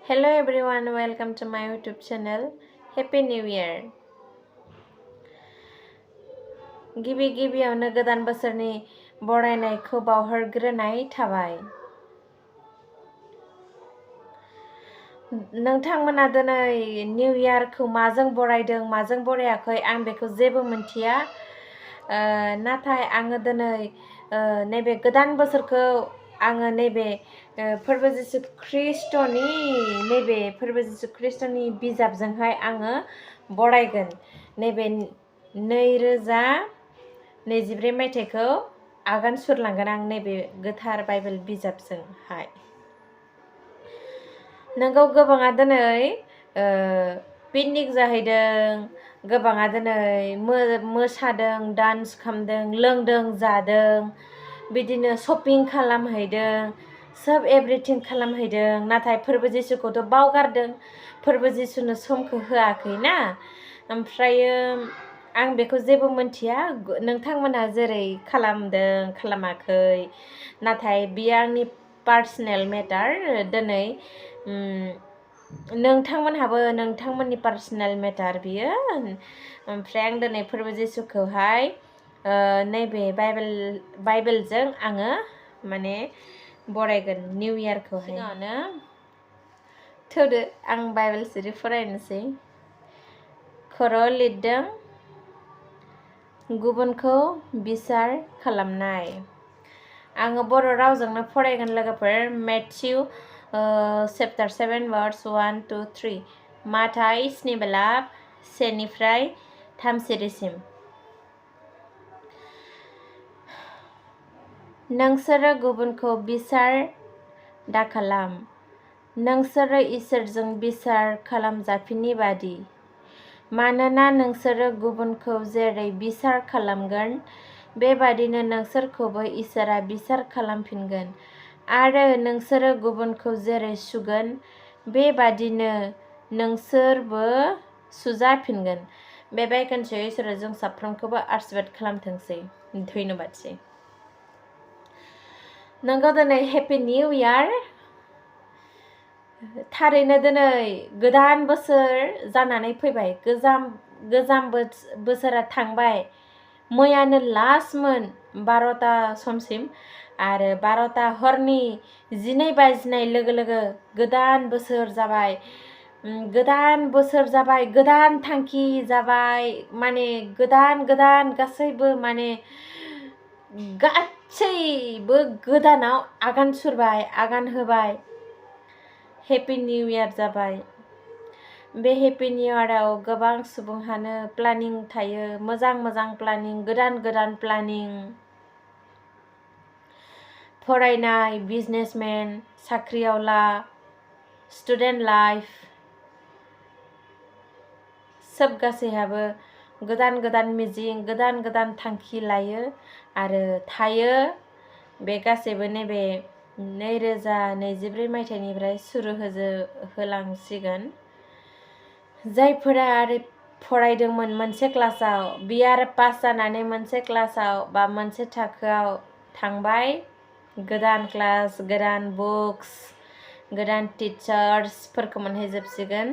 Hello everyone, welcome to my YouTube channel. Happy New Year. गिबियावनो गोदान बोसोरनि बरायनायखौ बावहरग्रोनाय थाबाय। नोंथांमोना दिनै निउ इयारखौ माजों बरायदों माजों बरायाखै आं बेखौ जेबो मिन्थिया। नाथाय आङो दिनै नैबे गोदान बोसोरखौ आङो नैबे फोरबो जिसु ख्रिस्ट'नि बिजाबजोंहाय आङो बरायगोन। नैबे 2023 मायथाइखौ आगान सुरलांगोन आं नैबे गोथार बाइबेल बिजाबजोंहाय। नोंगौ गोबाङा दिनै पिकनिक जाहैदों, गोबाङा दिनै मोसादों, डान्स खालामदों, लोंदों, जादों, बिदिनो शपिं खालामहैदों, सब एभ्रिथिं खालामहैदों। नाथाय फोरबो जिसुखौथ' बावगारदों, फोरबो जिसुनो समखौ होआखैना। ओमफ्रायो आं बेखौ जेबो मिन्थिया नोंथांमोनहा जेरै खालामदों खालामाखै, नाथाय बियो आंनि पार्सनेल मेटार। दिनै नोंथांमोनहाबो नोंथांमोननि पार्सनेल मेटार बियो। ओमफ्राय आं दिनै फोरबो जिसुखौहाय नैबे बाइबेलजों आङो माने बरायगोन निउ इयारखौहाय। सिगाङावनो थौदो आं बाइबेल सिरि फरायनोसै। खर' लिरदों गुबुनखौ बिसार खालामनाय। आङो बर' रावजोंनो फरायगोन लोगोफोर। Matthew chapter 7 verse 1-3। माथाइ 7:1-3 सिरिसिम। नोंसोरो गुबुनखौ बिसार दाखालाम, नोंसोरो इसोरजों बिसार खालामजाफिनि बादि। मानोना नोंसोरो गुबुनखौ जेरै बिसार खालामगोन, बेबादिनो नोंसोरखौबो इसोरा बिसार खालामफिनगोन। आरो नोंसोरो गुबुनखौ जेरै सुगोन, बेबादिनो नोंसोरबो सुजाफिनगोन। बे बाइबेलखौ इसोरा जों साफ्रोमखौबो आशीर्बाद खालामथोंसै। धन्यबादसै। नोंगौ दिनै हेपि निउ इयार। थारैनो दिनै गोदान बोसोर जानानै फैबाय। गोजाम बोसोरा थांबाय। मैयानो लास्टमोन 12ता समसिम, आरो 12ता हरनि 12 बाजिनाय लोगो लोगो गोदान बोसोर जाबाय। गोदान बोसोर जाबाय, गोदान थांखि जाबाय, माने गोदान गासैबो माने गासैबो गोदानाव आगान सुरबाय, आगान होबाय। हेपि निउ इयार जाबाय। बे हेपि निउ इयाराव गोबां सुबुंहानो प्लानिं थायो, मोजां प्लानिं, गोदान प्लानिं। फरायनाय, बिजनेसमेन, साख्रिआवला, स्टुडेन्ट लाइफ, सब गासैहाबो गोदान मिजिं, गोदान थांखि लायो आरो थायो। बे गासैबो नैबे 2023 मायथाइनिफ्राय सुरु होलांसिगोन। जायफोरा आरो फरायदोंमोन मोनसे क्लासाव, बियो आरो पास जानानै मोनसे क्लासाव बा मोनसे थाखोआव थांबाय। गोदान क्लास, गोदान बुक्स, गोदान टिचार्सफोरखौ मोनहैजोबसिगोन।